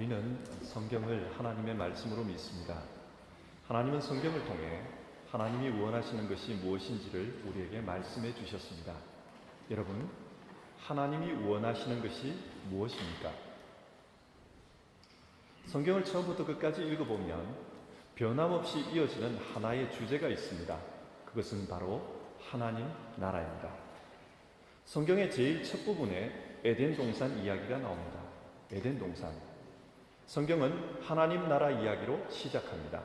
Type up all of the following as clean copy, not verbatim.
우리는 성경을 하나님의 말씀으로 믿습니다. 하나님은 성경을 통해 하나님이 원하시는 것이 무엇인지를 우리에게 말씀해 주셨습니다. 여러분, 하나님이 원하시는 것이 무엇입니까? 성경을 처음부터 끝까지 읽어보면 변함없이 이어지는 하나의 주제가 있습니다. 그것은 바로 하나님 나라입니다. 성경의 제일 첫 부분에 에덴 동산 이야기가 나옵니다. 에덴 동산. 성경은 하나님 나라 이야기로 시작합니다.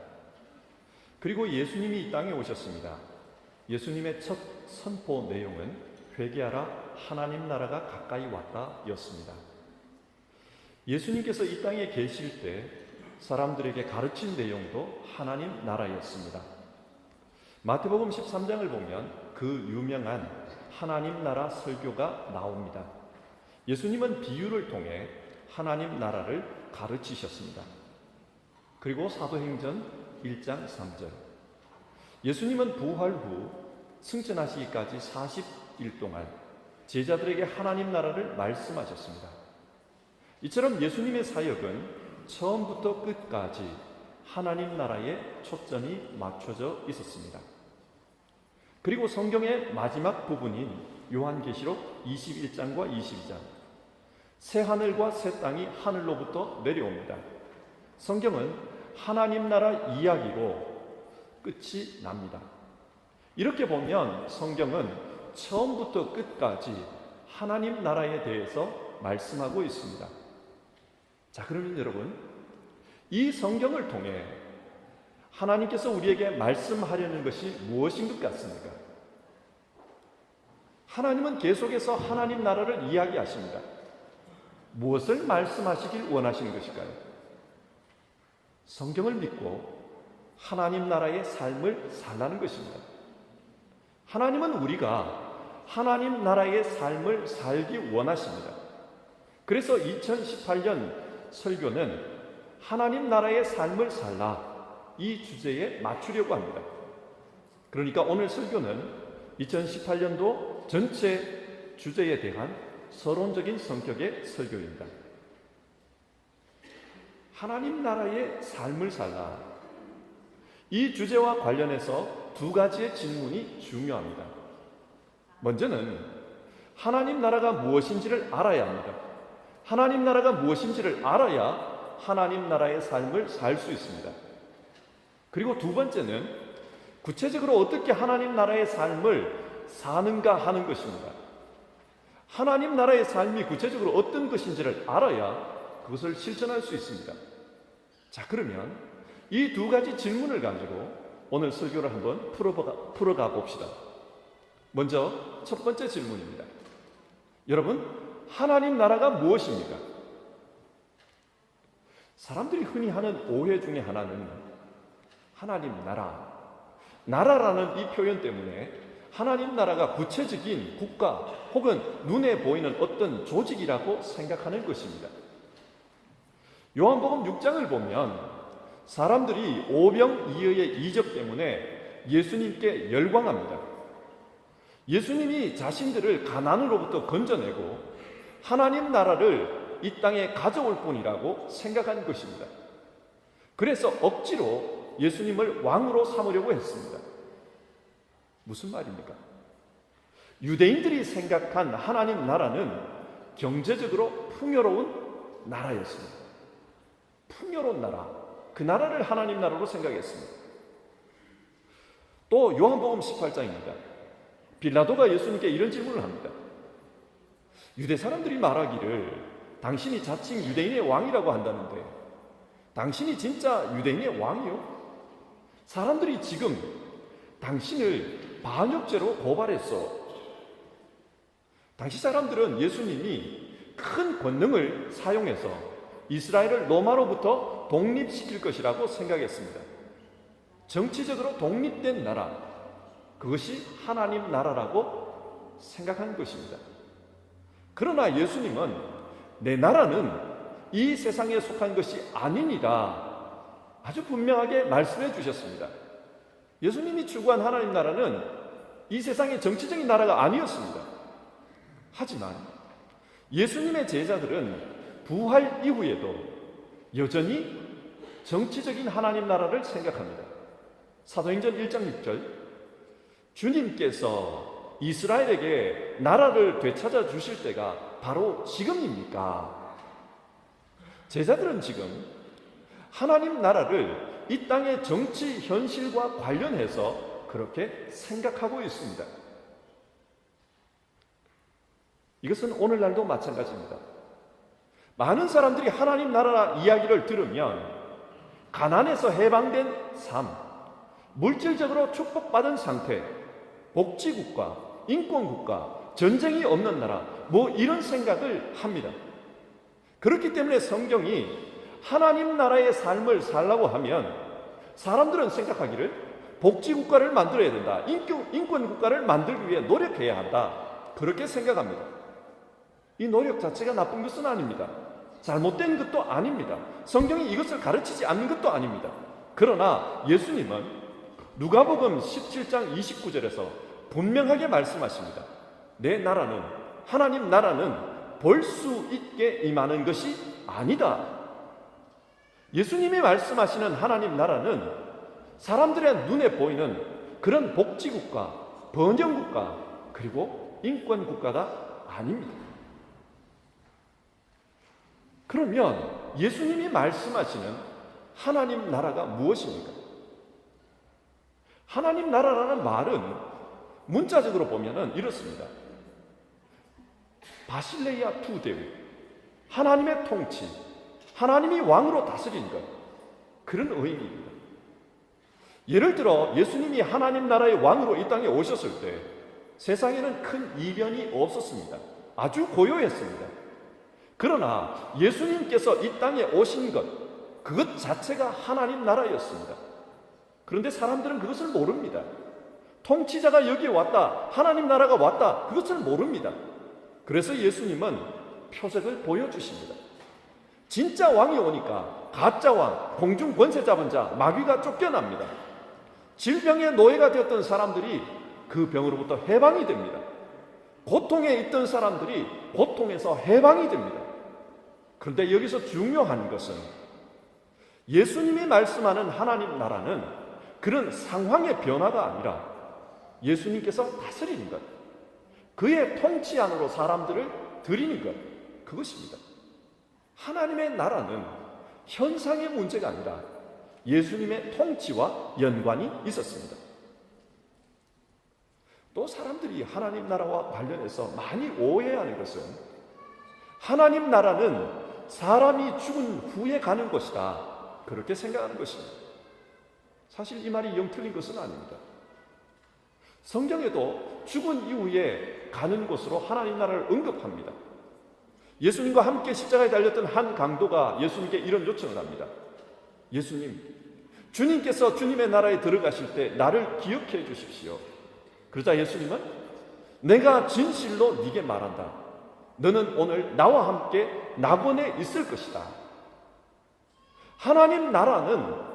그리고 예수님이 이 땅에 오셨습니다. 예수님의 첫 선포 내용은 회개하라, 하나님 나라가 가까이 왔다 였습니다. 예수님께서 이 땅에 계실 때 사람들에게 가르친 내용도 하나님 나라였습니다. 마태복음 13장을 보면 그 유명한 하나님 나라 설교가 나옵니다. 예수님은 비유를 통해 하나님 나라를 가르치셨습니다. 그리고 사도행전 1장 3절. 예수님은 부활 후 승천하시기까지 40일 동안 제자들에게 하나님 나라를 말씀하셨습니다. 이처럼 예수님의 사역은 처음부터 끝까지 하나님 나라에 초점이 맞춰져 있었습니다. 그리고 성경의 마지막 부분인 요한계시록 21장과 22장, 새 하늘과 새 땅이 하늘로부터 내려옵니다. 성경은 하나님 나라 이야기로 끝이 납니다. 이렇게 보면 성경은 처음부터 끝까지 하나님 나라에 대해서 말씀하고 있습니다. 자, 그러면 여러분, 이 성경을 통해 하나님께서 우리에게 말씀하려는 것이 무엇인 것 같습니까? 하나님은 계속해서 하나님 나라를 이야기하십니다. 무엇을 말씀하시길 원하시는 것일까요? 성경을 믿고 하나님 나라의 삶을 살라는 것입니다. 하나님은 우리가 하나님 나라의 삶을 살기 원하십니다. 그래서 2018년 설교는 하나님 나라의 삶을 살라, 이 주제에 맞추려고 합니다. 그러니까 오늘 설교는 2018년도 전체 주제에 대한 서론적인 성격의 설교입니다. 하나님 나라의 삶을 살라. 이 주제와 관련해서 두 가지의 질문이 중요합니다. 먼저는 하나님 나라가 무엇인지를 알아야 합니다. 하나님 나라가 무엇인지를 알아야 하나님 나라의 삶을 살 수 있습니다. 그리고 두 번째는 구체적으로 어떻게 하나님 나라의 삶을 사는가 하는 것입니다. 하나님 나라의 삶이 구체적으로 어떤 것인지를 알아야 그것을 실천할 수 있습니다. 자, 그러면 이 두 가지 질문을 가지고 오늘 설교를 한번 풀어가 봅시다. 먼저 첫 번째 질문입니다. 여러분, 하나님 나라가 무엇입니까? 사람들이 흔히 하는 오해 중에 하나는 하나님 나라라는 이 표현 때문에 하나님 나라가 구체적인 국가 혹은 눈에 보이는 어떤 조직이라고 생각하는 것입니다. 요한복음 6장을 보면 사람들이 오병이어의 이적 때문에 예수님께 열광합니다. 예수님이 자신들을 가난으로부터 건져내고 하나님 나라를 이 땅에 가져올 뿐이라고 생각한 것입니다. 그래서 억지로 예수님을 왕으로 삼으려고 했습니다. 무슨 말입니까? 유대인들이 생각한 하나님 나라는 경제적으로 풍요로운 나라였습니다. 풍요로운 나라, 그 나라를 하나님 나라로 생각했습니다. 또 요한복음 18장입니다. 빌라도가 예수님께 이런 질문을 합니다. 유대 사람들이 말하기를 당신이 자칭 유대인의 왕이라고 한다는데 당신이 진짜 유대인의 왕이요? 사람들이 지금 당신을 반역죄로 고발했어. 당시 사람들은 예수님이 큰 권능을 사용해서 이스라엘을 로마로부터 독립시킬 것이라고 생각했습니다. 정치적으로 독립된 나라, 그것이 하나님 나라라고 생각한 것입니다. 그러나 예수님은 내 나라는 이 세상에 속한 것이 아니니라 아주 분명하게 말씀해 주셨습니다. 예수님이 추구한 하나님 나라는 이 세상의 정치적인 나라가 아니었습니다. 하지만 예수님의 제자들은 부활 이후에도 여전히 정치적인 하나님 나라를 생각합니다. 사도행전 1장 6절, 주님께서 이스라엘에게 나라를 되찾아 주실 때가 바로 지금입니까? 제자들은 지금 하나님 나라를 이 땅의 정치 현실과 관련해서 그렇게 생각하고 있습니다. 이것은 오늘날도 마찬가지입니다. 많은 사람들이 하나님 나라 이야기를 들으면 가난에서 해방된 삶, 물질적으로 축복받은 상태, 복지국가, 인권국가, 전쟁이 없는 나라, 뭐 이런 생각을 합니다. 그렇기 때문에 성경이 하나님 나라의 삶을 살라고 하면 사람들은 생각하기를 복지국가를 만들어야 된다, 인권국가를 만들기 위해 노력해야 한다, 그렇게 생각합니다. 이 노력 자체가 나쁜 것은 아닙니다. 잘못된 것도 아닙니다. 성경이 이것을 가르치지 않는 것도 아닙니다. 그러나 예수님은 누가복음 17장 29절에서 분명하게 말씀하십니다. 내 나라는, 하나님 나라는 볼 수 있게 임하는 것이 아니다. 예수님이 말씀하시는 하나님 나라는 사람들의 눈에 보이는 그런 복지국가, 번영국가, 그리고 인권국가가 아닙니다. 그러면 예수님이 말씀하시는 하나님 나라가 무엇입니까? 하나님 나라라는 말은 문자적으로 보면은 이렇습니다. 바실레이아 투 대우, 하나님의 통치, 하나님이 왕으로 다스리는 것, 그런 의미입니다. 예를 들어 예수님이 하나님 나라의 왕으로 이 땅에 오셨을 때 세상에는 큰 이변이 없었습니다. 아주 고요했습니다. 그러나 예수님께서 이 땅에 오신 것, 그것 자체가 하나님 나라였습니다. 그런데 사람들은 그것을 모릅니다. 통치자가 여기 왔다, 하나님 나라가 왔다, 그것을 모릅니다. 그래서 예수님은 표적을 보여주십니다. 진짜 왕이 오니까 가짜 왕, 공중 권세 잡은 자, 마귀가 쫓겨납니다. 질병의 노예가 되었던 사람들이 그 병으로부터 해방이 됩니다. 고통에 있던 사람들이 고통에서 해방이 됩니다. 그런데 여기서 중요한 것은 예수님이 말씀하는 하나님 나라는 그런 상황의 변화가 아니라 예수님께서 다스리는 것, 그의 통치 안으로 사람들을 드리는 것, 그것입니다. 하나님의 나라는 현상의 문제가 아니라 예수님의 통치와 연관이 있었습니다. 또 사람들이 하나님 나라와 관련해서 많이 오해하는 것은 하나님 나라는 사람이 죽은 후에 가는 것이다, 그렇게 생각하는 것입니다. 사실 이 말이 영 틀린 것은 아닙니다. 성경에도 죽은 이후에 가는 곳으로 하나님 나라를 언급합니다. 예수님과 함께 십자가에 달렸던 한 강도가 예수님께 이런 요청을 합니다. 예수님, 주님께서 주님의 나라에 들어가실 때 나를 기억해 주십시오. 그러자 예수님은 내가 진실로 네게 말한다. 너는 오늘 나와 함께 낙원에 있을 것이다. 하나님 나라는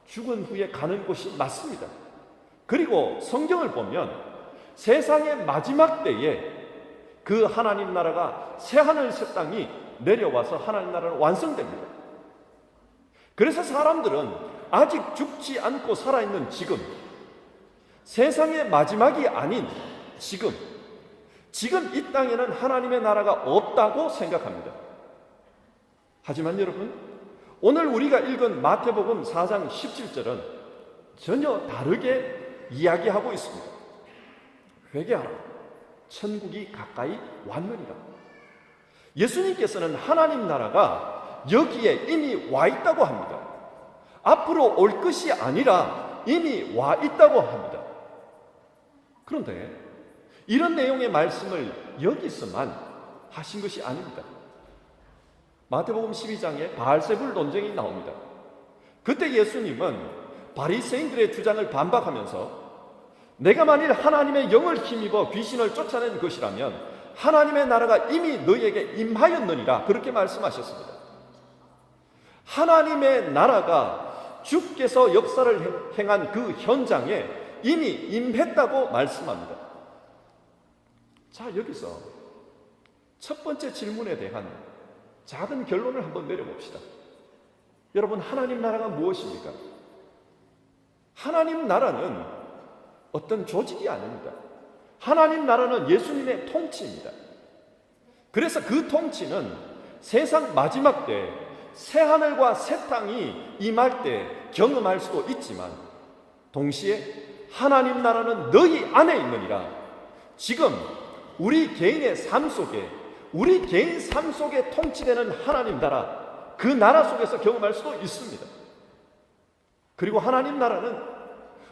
죽은 후에 가는 곳이 맞습니다. 그리고 성경을 보면 세상의 마지막 때에 그 하나님 나라가 새하늘 새 땅이 내려와서 하나님 나라는 완성됩니다. 그래서 사람들은 아직 죽지 않고 살아있는 지금, 세상의 마지막이 아닌 지금 이 땅에는 하나님의 나라가 없다고 생각합니다. 하지만 여러분, 오늘 우리가 읽은 마태복음 4장 17절은 전혀 다르게 이야기하고 있습니다. 회개하라, 천국이 가까이 왔느니라. 예수님께서는 하나님 나라가 여기에 이미 와 있다고 합니다. 앞으로 올 것이 아니라 이미 와 있다고 합니다. 그런데 이런 내용의 말씀을 여기서만 하신 것이 아닙니다. 마태복음 12장에 바알세불 논쟁이 나옵니다. 그때 예수님은 바리새인들의 주장을 반박하면서 내가 만일 하나님의 영을 힘입어 귀신을 쫓아낸 것이라면 하나님의 나라가 이미 너희에게 임하였느니라, 그렇게 말씀하셨습니다. 하나님의 나라가 주께서 역사를 행한 그 현장에 이미 임했다고 말씀합니다. 자, 여기서 첫 번째 질문에 대한 작은 결론을 한번 내려봅시다. 여러분, 하나님 나라가 무엇입니까? 하나님 나라는 어떤 조직이 아닙니다. 하나님 나라는 예수님의 통치입니다. 그래서 그 통치는 세상 마지막 때 새하늘과 새 땅이 임할 때 경험할 수도 있지만 동시에 하나님 나라는 너희 안에 있느니라. 지금 우리 개인의 삶 속에, 우리 개인 삶 속에 통치되는 하나님 나라, 그 나라 속에서 경험할 수도 있습니다. 그리고 하나님 나라는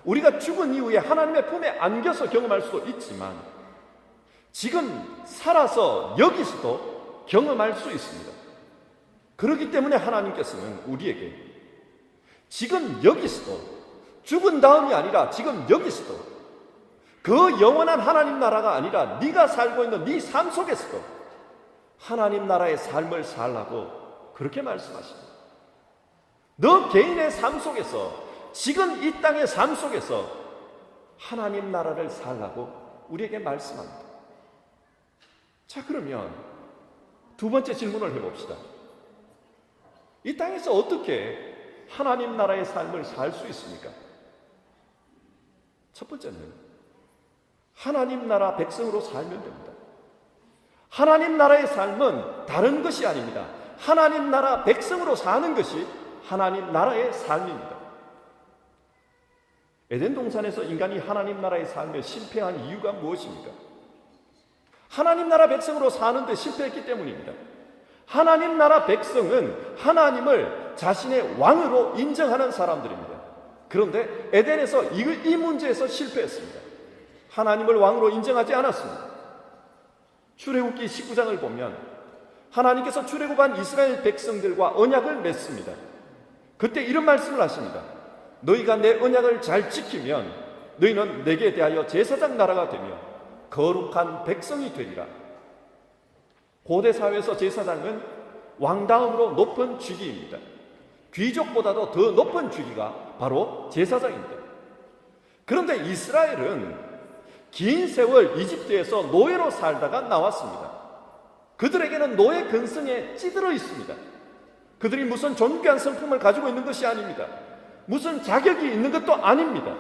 우리가 죽은 이후에 하나님의 품에 안겨서 경험할 수도 있지만 지금 살아서 여기서도 경험할 수 있습니다. 그렇기 때문에 하나님께서는 우리에게 지금 여기서도, 죽은 다음이 아니라 지금 여기서도, 그 영원한 하나님 나라가 아니라 네가 살고 있는 네 삶 속에서도 하나님 나라의 삶을 살라고 그렇게 말씀하십니다. 너 개인의 삶 속에서, 지금 이 땅의 삶 속에서 하나님 나라를 살라고 우리에게 말씀합니다. 자, 그러면 두 번째 질문을 해봅시다. 이 땅에서 어떻게 하나님 나라의 삶을 살 수 있습니까? 첫 번째는 하나님 나라 백성으로 살면 됩니다. 하나님 나라의 삶은 다른 것이 아닙니다. 하나님 나라 백성으로 사는 것이 하나님 나라의 삶입니다. 에덴 동산에서 인간이 하나님 나라의 삶에 실패한 이유가 무엇입니까? 하나님 나라 백성으로 사는데 실패했기 때문입니다. 하나님 나라 백성은 하나님을 자신의 왕으로 인정하는 사람들입니다. 그런데 에덴에서 이 문제에서 실패했습니다. 하나님을 왕으로 인정하지 않았습니다. 출애굽기 19장을 보면 하나님께서 출애굽한 이스라엘 백성들과 언약을 맺습니다. 그때 이런 말씀을 하십니다. 너희가 내 언약을 잘 지키면 너희는 내게 대하여 제사장 나라가 되며 거룩한 백성이 되리라. 고대 사회에서 제사장은 왕 다음으로 높은 직위입니다. 귀족보다도 더 높은 직위가 바로 제사장입니다. 그런데 이스라엘은 긴 세월 이집트에서 노예로 살다가 나왔습니다. 그들에게는 노예 근성에 찌들어 있습니다. 그들이 무슨 존귀한 성품을 가지고 있는 것이 아닙니다. 무슨 자격이 있는 것도 아닙니다.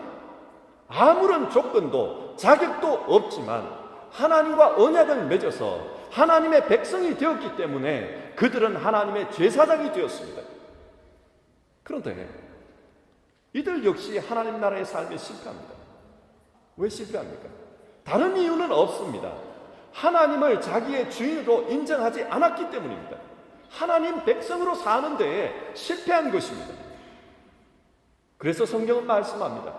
아무런 조건도 자격도 없지만 하나님과 언약을 맺어서 하나님의 백성이 되었기 때문에 그들은 하나님의 제사장이 되었습니다. 그런데 이들 역시 하나님 나라의 삶에 실패합니다. 왜 실패합니까? 다른 이유는 없습니다. 하나님을 자기의 주인으로 인정하지 않았기 때문입니다. 하나님 백성으로 사는 데에 실패한 것입니다. 그래서 성경은 말씀합니다.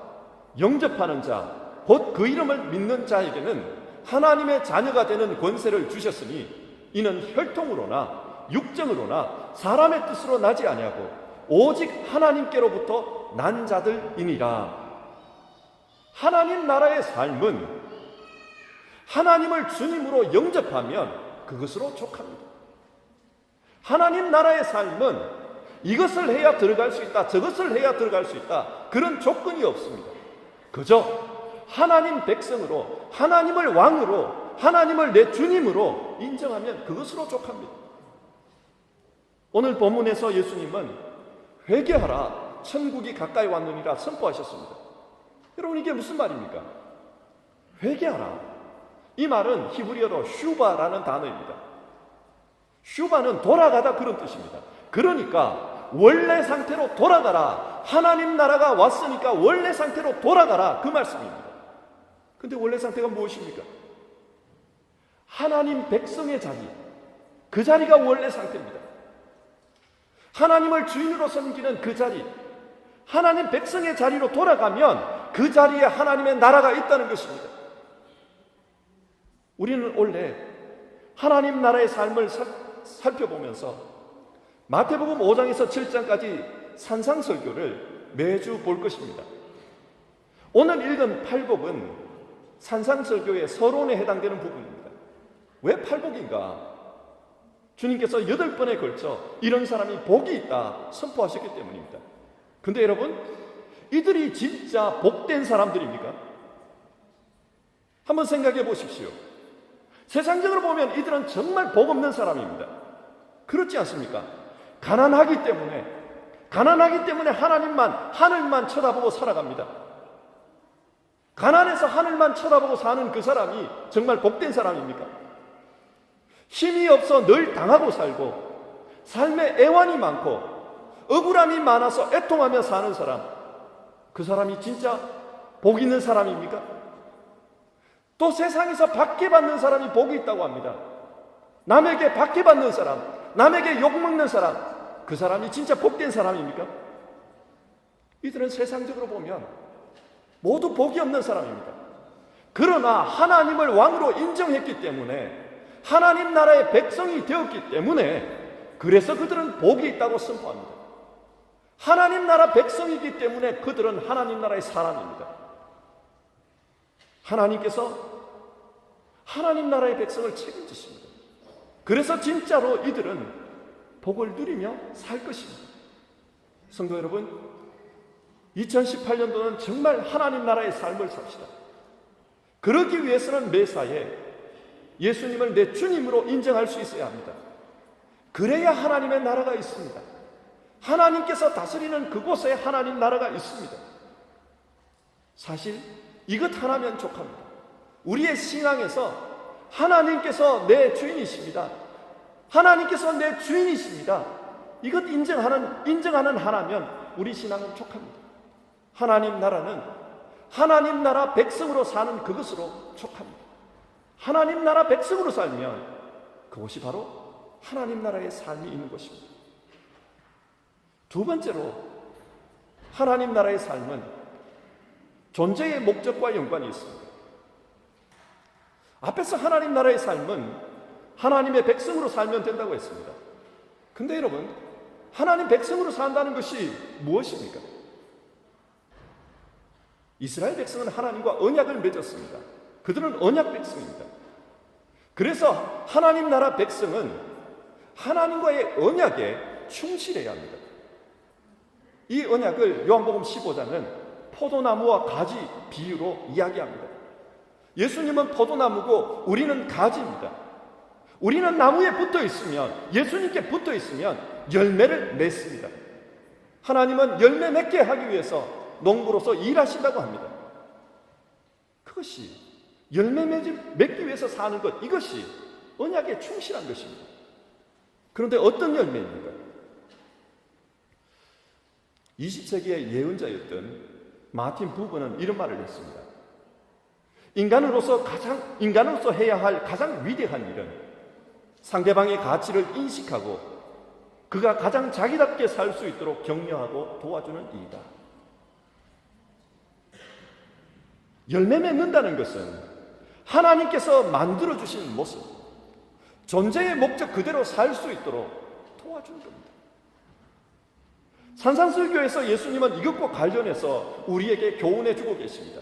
영접하는 자, 곧 그 이름을 믿는 자에게는 하나님의 자녀가 되는 권세를 주셨으니 이는 혈통으로나 육정으로나 사람의 뜻으로 나지 아니하고 오직 하나님께로부터 난 자들이니라. 하나님 나라의 삶은 하나님을 주님으로 영접하면 그것으로 족합니다. 하나님 나라의 삶은 이것을 해야 들어갈 수 있다, 저것을 해야 들어갈 수 있다, 그런 조건이 없습니다. 그저 하나님 백성으로, 하나님을 왕으로, 하나님을 내 주님으로 인정하면 그것으로 족합니다. 오늘 본문에서 예수님은 회개하라, 천국이 가까이 왔느니라 선포하셨습니다. 여러분, 이게 무슨 말입니까? 회개하라. 이 말은 히브리어로 슈바라는 단어입니다. 슈바는 돌아가다, 그런 뜻입니다. 그러니까 원래 상태로 돌아가라. 하나님 나라가 왔으니까 원래 상태로 돌아가라, 그 말씀입니다. 근데 원래 상태가 무엇입니까? 하나님 백성의 자리, 그 자리가 원래 상태입니다. 하나님을 주인으로 섬기는 그 자리, 하나님 백성의 자리로 돌아가면 그 자리에 하나님의 나라가 있다는 것입니다. 우리는 원래 하나님 나라의 삶을 살펴보면서 마태복음 5장에서 7장까지 산상설교를 매주 볼 것입니다. 오늘 읽은 팔복은 산상설교의 서론에 해당되는 부분입니다. 왜 팔복인가? 주님께서 8번에 걸쳐 이런 사람이 복이 있다 선포하셨기 때문입니다. 근데 여러분, 이들이 진짜 복된 사람들입니까? 한번 생각해 보십시오. 세상적으로 보면 이들은 정말 복 없는 사람입니다. 그렇지 않습니까? 가난하기 때문에, 가난하기 때문에 하늘만 쳐다보고 살아갑니다. 가난해서 하늘만 쳐다보고 사는 그 사람이 정말 복된 사람입니까? 힘이 없어 늘 당하고 살고 삶에 애환이 많고 억울함이 많아서 애통하며 사는 사람, 그 사람이 진짜 복 있는 사람입니까? 또 세상에서 박해받는 사람이 복이 있다고 합니다. 남에게 박해받는 사람, 남에게 욕먹는 사람, 그 사람이 진짜 복된 사람입니까? 이들은 세상적으로 보면 모두 복이 없는 사람입니다. 그러나 하나님을 왕으로 인정했기 때문에, 하나님 나라의 백성이 되었기 때문에, 그래서 그들은 복이 있다고 선포합니다. 하나님 나라 백성이기 때문에 그들은 하나님 나라의 사람입니다. 하나님께서 하나님 나라의 백성을 책임지십니다. 그래서 진짜로 이들은 복을 누리며 살 것입니다. 성도 여러분, 2018년도는 정말 하나님 나라의 삶을 삽시다. 그러기 위해서는 매사에 예수님을 내 주님으로 인정할 수 있어야 합니다. 그래야 하나님의 나라가 있습니다. 하나님께서 다스리는 그곳에 하나님 나라가 있습니다. 사실 이것 하나면 족합니다. 우리의 신앙에서 하나님께서 내 주인이십니다. 하나님께서 내 주인이십니다. 이것 인정하는 하나면 우리 신앙은 족합니다. 하나님 나라는 하나님 나라 백성으로 사는 그것으로 족합니다. 하나님 나라 백성으로 살면 그것이 바로 하나님 나라의 삶이 있는 것입니다. 두 번째로, 하나님 나라의 삶은 존재의 목적과 연관이 있습니다. 앞에서 하나님 나라의 삶은 하나님의 백성으로 살면 된다고 했습니다. 근데 여러분, 하나님 백성으로 산다는 것이 무엇입니까? 이스라엘 백성은 하나님과 언약을 맺었습니다. 그들은 언약 백성입니다. 그래서 하나님 나라 백성은 하나님과의 언약에 충실해야 합니다. 이 언약을 요한복음 15장은 포도나무와 가지 비유로 이야기합니다. 예수님은 포도나무고 우리는 가지입니다. 우리는 나무에 붙어 있으면, 예수님께 붙어 있으면 열매를 맺습니다. 하나님은 열매 맺게 하기 위해서 농부로서 일하신다고 합니다. 그것이 열매 맺기 위해서 사는 것, 이것이 언약에 충실한 것입니다. 그런데 어떤 열매입니까? 20세기의 예언자였던 마틴 부버는 이런 말을 했습니다. 인간으로서 해야 할 가장 위대한 일은 상대방의 가치를 인식하고 그가 가장 자기답게 살 수 있도록 격려하고 도와주는 일이다. 열매 맺는다는 것은 하나님께서 만들어주신 모습, 존재의 목적 그대로 살 수 있도록 도와주는 겁니다. 산상설교에서 예수님은 이것과 관련해서 우리에게 교훈해 주고 계십니다.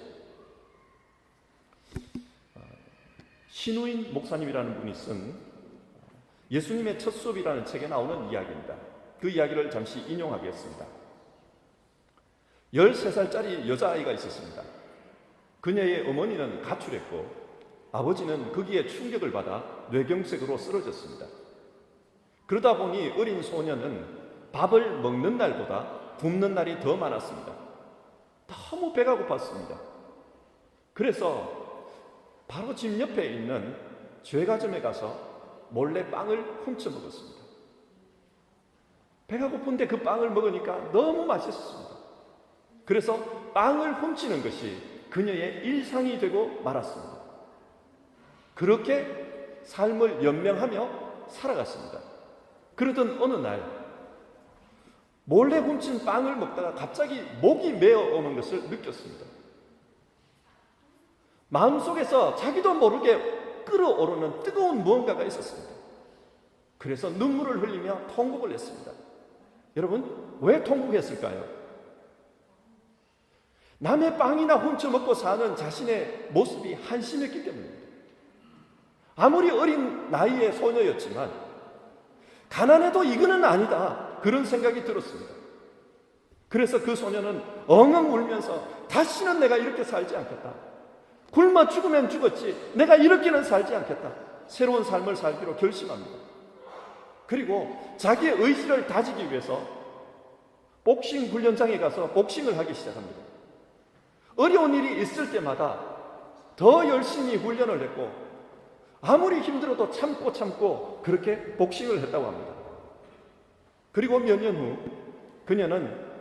신우인 목사님이라는 분이 쓴 예수님의 첫 수업이라는 책에 나오는 이야기입니다. 그 이야기를 잠시 인용하겠습니다. 13살짜리 여자아이가 있었습니다. 그녀의 어머니는 가출했고 아버지는 거기에 충격을 받아 뇌경색으로 쓰러졌습니다. 그러다 보니 어린 소녀는 밥을 먹는 날보다 굶는 날이 더 많았습니다. 너무 배가 고팠습니다. 그래서 바로 집 옆에 있는 죄가점에 가서 몰래 빵을 훔쳐 먹었습니다. 배가 고픈데 그 빵을 먹으니까 너무 맛있었습니다. 그래서 빵을 훔치는 것이 그녀의 일상이 되고 말았습니다. 그렇게 삶을 연명하며 살아갔습니다. 그러던 어느 날 몰래 훔친 빵을 먹다가 갑자기 목이 메어오는 것을 느꼈습니다. 마음속에서 자기도 모르게 끓어오르는 뜨거운 무언가가 있었습니다. 그래서 눈물을 흘리며 통곡을 했습니다. 여러분, 왜 통곡했을까요? 남의 빵이나 훔쳐 먹고 사는 자신의 모습이 한심했기 때문입니다. 아무리 어린 나이의 소녀였지만 가난해도 이거는 아니다, 그런 생각이 들었습니다. 그래서 그 소녀는 엉엉 울면서 다시는 내가 이렇게 살지 않겠다. 굶어 죽으면 죽었지 내가 이렇게는 살지 않겠다. 새로운 삶을 살기로 결심합니다. 그리고 자기의 의지를 다지기 위해서 복싱 훈련장에 가서 복싱을 하기 시작합니다. 어려운 일이 있을 때마다 더 열심히 훈련을 했고 아무리 힘들어도 참고 그렇게 복싱을 했다고 합니다. 그리고 몇 년 후 그녀는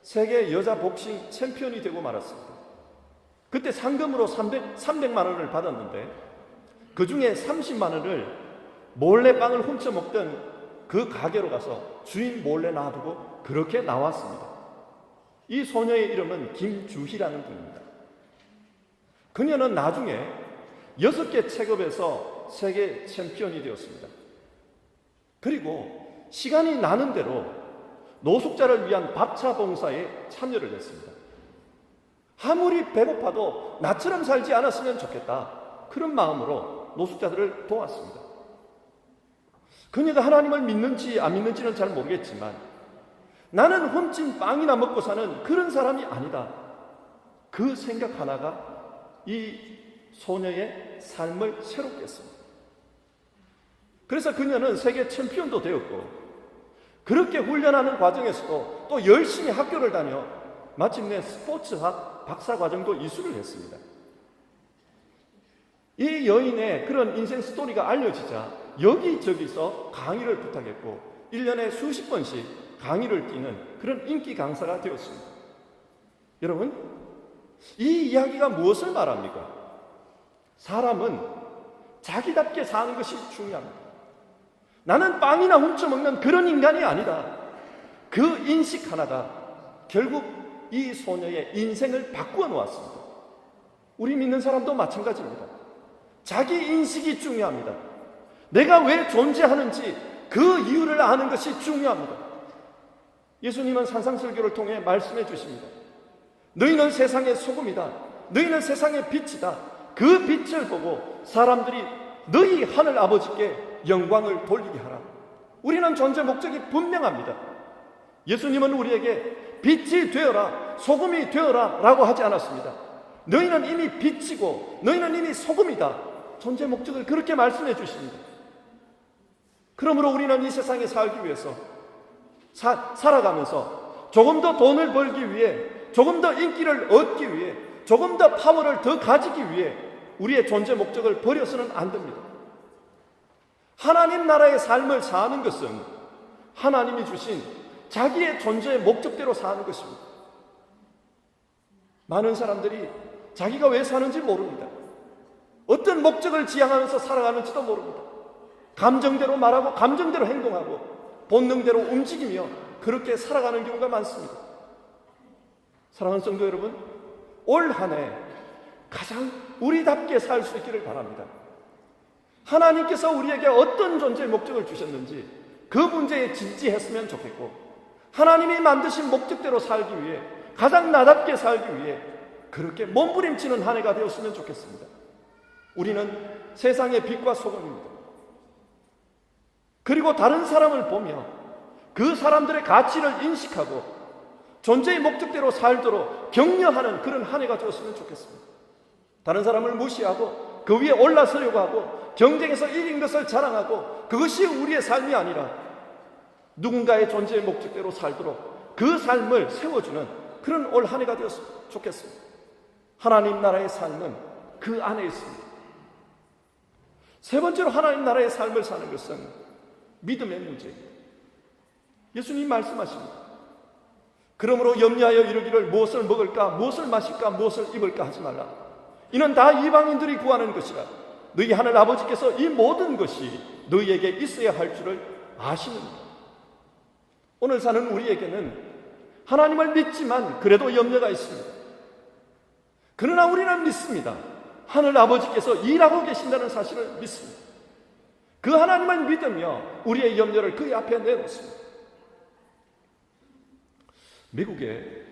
세계 여자 복싱 챔피언이 되고 말았습니다. 그때 상금으로 300만 원을 받았는데 그 중에 30만 원을 몰래 빵을 훔쳐 먹던 그 가게로 가서 주인 몰래 놔두고 그렇게 나왔습니다. 이 소녀의 이름은 김주희라는 분입니다. 그녀는 나중에 6개 체급에서 세계 챔피언이 되었습니다. 그리고 시간이 나는 대로 노숙자를 위한 밥차 봉사에 참여를 했습니다. 아무리 배고파도 나처럼 살지 않았으면 좋겠다. 그런 마음으로 노숙자들을 도왔습니다. 그녀가 하나님을 믿는지 안 믿는지는 잘 모르겠지만 나는 훔친 빵이나 먹고 사는 그런 사람이 아니다. 그 생각 하나가 이 소녀의 삶을 새롭게 했습니다. 그래서 그녀는 세계 챔피언도 되었고 그렇게 훈련하는 과정에서도 또 열심히 학교를 다녀 마침내 스포츠학 박사과정도 이수를 했습니다. 이 여인의 그런 인생 스토리가 알려지자 여기저기서 강의를 부탁했고 1년에 수십 번씩 강의를 뛰는 그런 인기 강사가 되었습니다. 여러분, 이 이야기가 무엇을 말합니까? 사람은 자기답게 사는 것이 중요합니다. 나는 빵이나 훔쳐먹는 그런 인간이 아니다. 그 인식 하나가 결국 이 소녀의 인생을 바꾸어 놓았습니다. 우리 믿는 사람도 마찬가지입니다. 자기 인식이 중요합니다. 내가 왜 존재하는지 그 이유를 아는 것이 중요합니다. 예수님은 산상설교를 통해 말씀해 주십니다. 너희는 세상의 소금이다. 너희는 세상의 빛이다. 그 빛을 보고 사람들이 너희 하늘 아버지께 영광을 돌리게 하라. 우리는 존재 목적이 분명합니다. 예수님은 우리에게 빛이 되어라, 소금이 되어라 라고 하지 않았습니다. 너희는 이미 빛이고 너희는 이미 소금이다. 존재 목적을 그렇게 말씀해 주십니다. 그러므로 우리는 이 세상에 살기 위해서 살아가면서 조금 더 돈을 벌기 위해, 조금 더 인기를 얻기 위해, 조금 더 파워를 더 가지기 위해 우리의 존재 목적을 버려서는 안 됩니다. 하나님 나라의 삶을 사는 것은 하나님이 주신 자기의 존재의 목적대로 사는 것입니다. 많은 사람들이 자기가 왜 사는지 모릅니다. 어떤 목적을 지향하면서 살아가는지도 모릅니다. 감정대로 말하고 감정대로 행동하고 본능대로 움직이며 그렇게 살아가는 경우가 많습니다. 사랑하는 성도 여러분, 올 한 해 가장 우리답게 살 수 있기를 바랍니다. 하나님께서 우리에게 어떤 존재의 목적을 주셨는지 그 문제에 진지했으면 좋겠고, 하나님이 만드신 목적대로 살기 위해, 가장 나답게 살기 위해 그렇게 몸부림치는 한 해가 되었으면 좋겠습니다. 우리는 세상의 빛과 소금입니다. 그리고 다른 사람을 보며 그 사람들의 가치를 인식하고 존재의 목적대로 살도록 격려하는 그런 한 해가 되었으면 좋겠습니다. 다른 사람을 무시하고 그 위에 올라서려고 하고 경쟁에서 이긴 것을 자랑하고 그것이 우리의 삶이 아니라 누군가의 존재의 목적대로 살도록 그 삶을 세워주는 그런 올 한 해가 되었으면 좋겠습니다. 하나님 나라의 삶은 그 안에 있습니다. 세 번째로 하나님 나라의 삶을 사는 것은 믿음의 문제입니다. 예수님 말씀하십니다. 그러므로 염려하여 이르기를 무엇을 먹을까, 무엇을 마실까, 무엇을 입을까 하지 말라. 이는 다 이방인들이 구하는 것이라. 너희 하늘 아버지께서 이 모든 것이 너희에게 있어야 할 줄을 아시느니라. 오늘 사는 우리에게는 하나님을 믿지만 그래도 염려가 있습니다. 그러나 우리는 믿습니다. 하늘 아버지께서 일하고 계신다는 사실을 믿습니다. 그 하나님을 믿으며 우리의 염려를 그의 앞에 내놓습니다. 미국에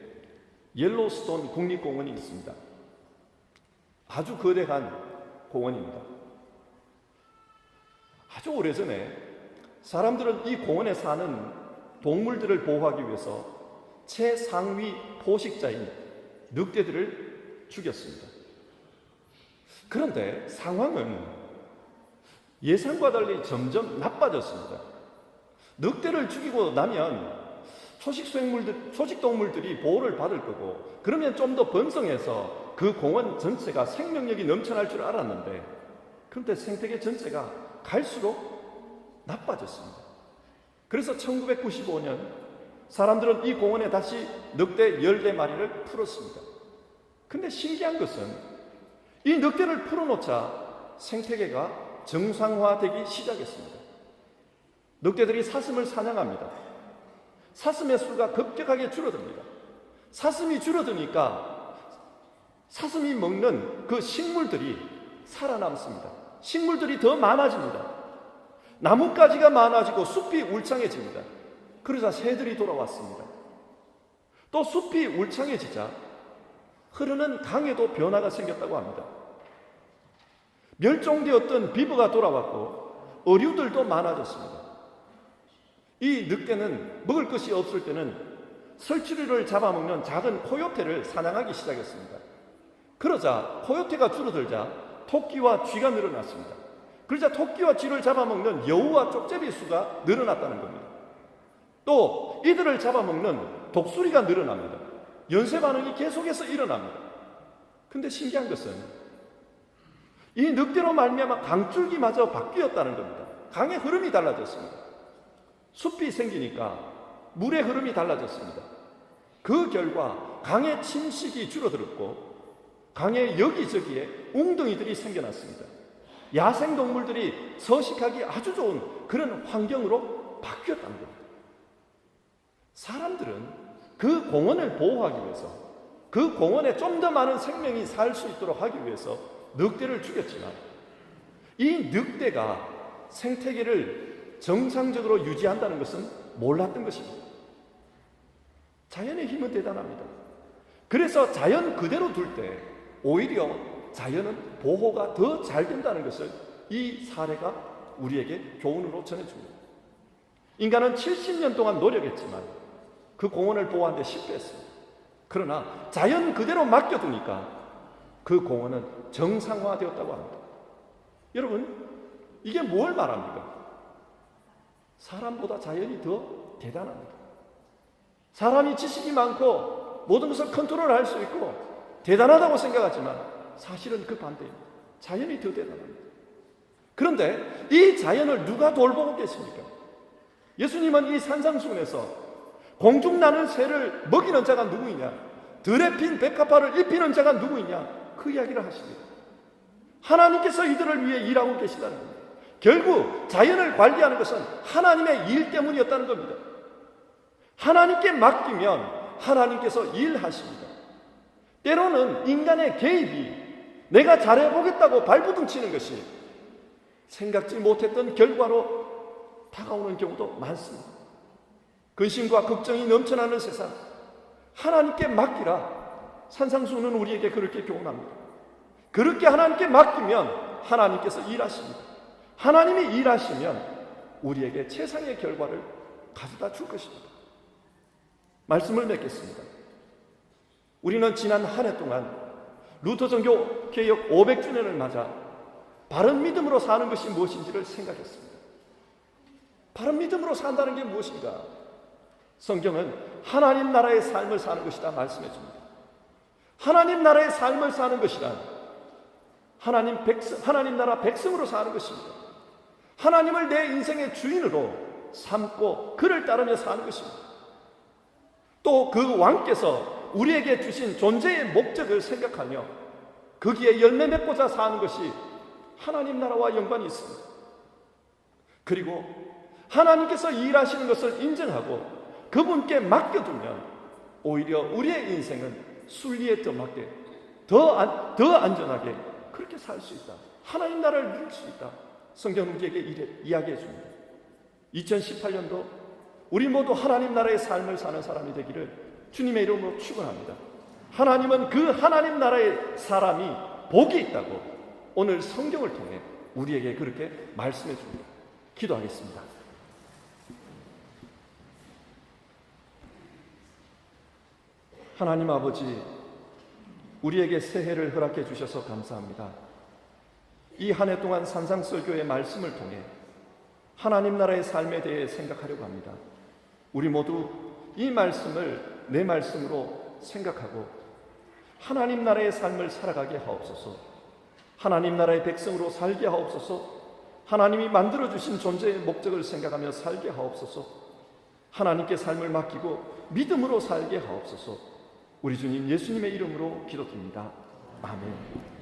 옐로스톤 국립공원이 있습니다. 아주 거대한 공원입니다. 아주 오래전에 사람들은 이 공원에 사는 동물들을 보호하기 위해서 최상위 포식자인 늑대들을 죽였습니다. 그런데 상황은 예상과 달리 점점 나빠졌습니다. 늑대를 죽이고 나면 초식동물들이 보호를 받을 거고, 그러면 좀 더 번성해서 그 공원 전체가 생명력이 넘쳐날 줄 알았는데, 그런데 생태계 전체가 갈수록 나빠졌습니다. 그래서 1995년 사람들은 이 공원에 다시 늑대 14마리를 풀었습니다. 근데 신기한 것은 이 늑대를 풀어놓자 생태계가 정상화되기 시작했습니다. 늑대들이 사슴을 사냥합니다. 사슴의 수가 급격하게 줄어듭니다. 사슴이 줄어드니까 사슴이 먹는 그 식물들이 살아남습니다. 식물들이 더 많아집니다. 나뭇가지가 많아지고 숲이 울창해집니다. 그러자 새들이 돌아왔습니다. 또 숲이 울창해지자 흐르는 강에도 변화가 생겼다고 합니다. 멸종되었던 비버가 돌아왔고 어류들도 많아졌습니다. 이 늑대는 먹을 것이 없을 때는 설치류를 잡아먹는 작은 코요테를 사냥하기 시작했습니다. 그러자 코요테가 줄어들자 토끼와 쥐가 늘어났습니다. 그러자 토끼와 쥐를 잡아먹는 여우와 쪽제비 수가 늘어났다는 겁니다. 또 이들을 잡아먹는 독수리가 늘어납니다. 연쇄 반응이 계속해서 일어납니다. 근데 신기한 것은 이 늑대로 말미암아 강줄기마저 바뀌었다는 겁니다. 강의 흐름이 달라졌습니다. 숲이 생기니까 물의 흐름이 달라졌습니다. 그 결과 강의 침식이 줄어들었고 강의 여기저기에 웅덩이들이 생겨났습니다. 야생동물들이 서식하기 아주 좋은 그런 환경으로 바뀌었다는 겁니다. 사람들은 그 공원을 보호하기 위해서, 그 공원에 좀 더 많은 생명이 살 수 있도록 하기 위해서 늑대를 죽였지만 이 늑대가 생태계를 정상적으로 유지한다는 것은 몰랐던 것입니다. 자연의 힘은 대단합니다. 그래서 자연 그대로 둘 때 오히려 자연은 보호가 더 잘 된다는 것을 이 사례가 우리에게 교훈으로 전해줍니다. 인간은 70년 동안 노력했지만 그 공원을 보호하는 데 실패했습니다. 그러나 자연 그대로 맡겨두니까 그 공원은 정상화되었다고 합니다. 여러분, 이게 뭘 말합니까? 사람보다 자연이 더 대단합니다. 사람이 지식이 많고 모든 것을 컨트롤할 수 있고 대단하다고 생각하지만 사실은 그 반대입니다. 자연이 더 대단합니다. 그런데 이 자연을 누가 돌보고 계십니까? 예수님은 이 산상수훈에서 공중나는 새를 먹이는 자가 누구이냐, 들에 핀 백합화를 입히는 자가 누구이냐, 그 이야기를 하십니다. 하나님께서 이들을 위해 일하고 계시다는 겁니다. 결국 자연을 관리하는 것은 하나님의 일 때문이었다는 겁니다. 하나님께 맡기면 하나님께서 일하십니다. 때로는 인간의 개입이 내가 잘해보겠다고 발부둥치는 것이 생각지 못했던 결과로 다가오는 경우도 많습니다. 근심과 걱정이 넘쳐나는 세상, 하나님께 맡기라. 산상수훈은 우리에게 그렇게 교훈합니다. 그렇게 하나님께 맡기면 하나님께서 일하십니다. 하나님이 일하시면 우리에게 최상의 결과를 가져다 줄 것입니다. 말씀을 맺겠습니다. 우리는 지난 한 해 동안 루터 종교 개혁 500주년을 맞아 바른 믿음으로 사는 것이 무엇인지를 생각했습니다. 바른 믿음으로 산다는 게 무엇인가? 성경은 하나님 나라의 삶을 사는 것이다 말씀해 줍니다. 하나님 나라의 삶을 사는 것이란 하나님 나라 백성으로 사는 것입니다. 하나님을 내 인생의 주인으로 삼고 그를 따르며 사는 것입니다. 또 그 왕께서 우리에게 주신 존재의 목적을 생각하며 거기에 열매 맺고자 사는 것이 하나님 나라와 연관이 있습니다. 그리고 하나님께서 일하시는 것을 인정하고 그분께 맡겨두면 오히려 우리의 인생은 순리에 더 맞게 더 안전하게 그렇게 살 수 있다. 하나님 나라를 누릴 수 있다. 성경은 우리에게 이야기해 줍니다. 2018년도 우리 모두 하나님 나라의 삶을 사는 사람이 되기를 주님의 이름으로 축원합니다. 하나님은 그 하나님 나라의 사람이 복이 있다고 오늘 성경을 통해 우리에게 그렇게 말씀해 줍니다. 기도하겠습니다. 하나님 아버지, 우리에게 새해를 허락해 주셔서 감사합니다. 이 한 해 동안 산상설교의 말씀을 통해 하나님 나라의 삶에 대해 생각하려고 합니다. 우리 모두 이 말씀을 내 말씀으로 생각하고 하나님 나라의 삶을 살아가게 하옵소서. 하나님 나라의 백성으로 살게 하옵소서. 하나님이 만들어주신 존재의 목적을 생각하며 살게 하옵소서. 하나님께 삶을 맡기고 믿음으로 살게 하옵소서. 우리 주님 예수님의 이름으로 기도드립니다. 아멘.